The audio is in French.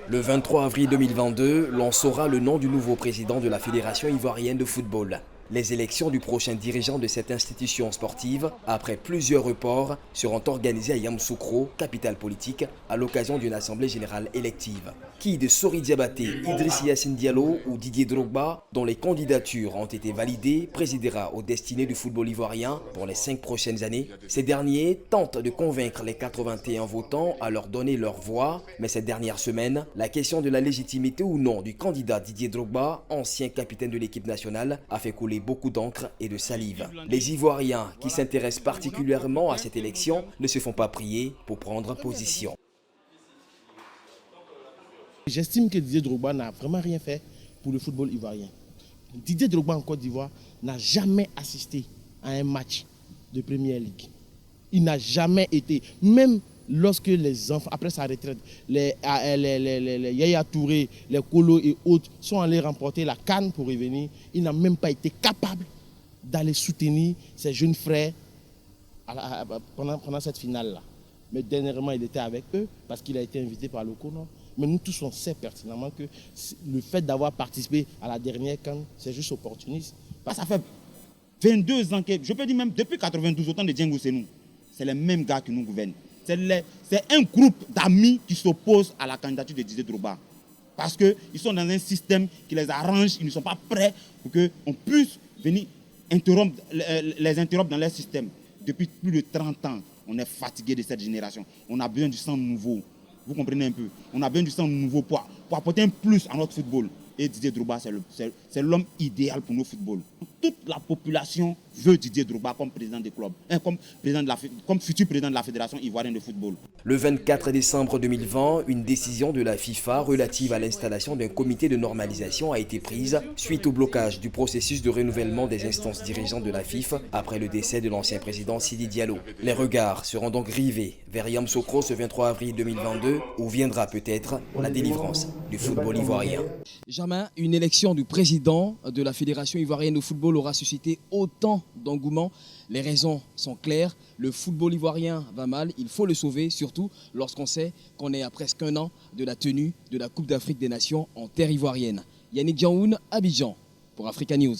Le 23 avril 2022, l'on saura le nom du nouveau président de la Fédération ivoirienne de football. Les élections du prochain dirigeant de cette institution sportive, après plusieurs reports, seront organisées à Yamoussoukro, capitale politique, à l'occasion d'une assemblée générale élective. Qui de Sori Diabaté, Idriss Yassine Diallo ou Didier Drogba, dont les candidatures ont été validées, présidera aux destinées du football ivoirien pour les 5 prochaines années. Ces derniers tentent de convaincre les 81 votants à leur donner leur voix, mais cette dernière semaine, la question de la légitimité ou non du candidat Didier Drogba, ancien capitaine de l'équipe nationale, a fait couler beaucoup d'encre et de salive. Les Ivoiriens qui s'intéressent particulièrement à cette élection ne se font pas prier pour prendre position. J'estime que Didier Drogba n'a vraiment rien fait pour le football ivoirien. Didier Drogba en Côte d'Ivoire n'a jamais assisté à un match de Première Ligue. Il n'a jamais été, même lorsque les enfants, après sa retraite, les Yaya Touré, les Kolo et autres sont allés remporter la CAN pour revenir, il n'a même pas été capable d'aller soutenir ses jeunes frères pendant cette finale-là. Mais dernièrement, il était avec eux parce qu'il a été invité par le CONO. Mais nous tous, on sait pertinemment que le fait d'avoir participé à la dernière CAN, c'est juste opportuniste. Ça fait 22 ans que, je peux dire même depuis 92, autant de Djengou, c'est nous. C'est les mêmes gars qui nous gouvernent. C'est un groupe d'amis qui s'opposent à la candidature de Didier Drogba. Parce qu'ils sont dans un système qui les arrange, ils ne sont pas prêts pour qu'on puisse venir les interrompre dans leur système. Depuis plus de 30 ans, on est fatigué de cette génération. On a besoin du sang nouveau. Vous comprenez un peu? On a besoin du sang nouveau pour apporter un plus à notre football. Et Didier Drogba, c'est l'homme idéal pour nos footballs. Toute la population veut Didier Drogba comme président des clubs, comme futur président de la Fédération ivoirienne de football. Le 24 décembre 2020, une décision de la FIFA relative à l'installation d'un comité de normalisation a été prise suite au blocage du processus de renouvellement des instances dirigeantes de la FIFA après le décès de l'ancien président Sidi Diallo. Les regards seront donc rivés vers Yamoussoukro ce 23 avril 2022 où viendra peut-être la délivrance du football ivoirien. Jamais une élection du président de la Fédération ivoirienne de football aura suscité autant d'engouement. Les raisons sont claires. Le football ivoirien va mal. Il faut le sauver, surtout lorsqu'on sait qu'on est à presque un an de la tenue de la Coupe d'Afrique des Nations en terre ivoirienne. Yannick Diaoun, Abidjan, pour Africa News.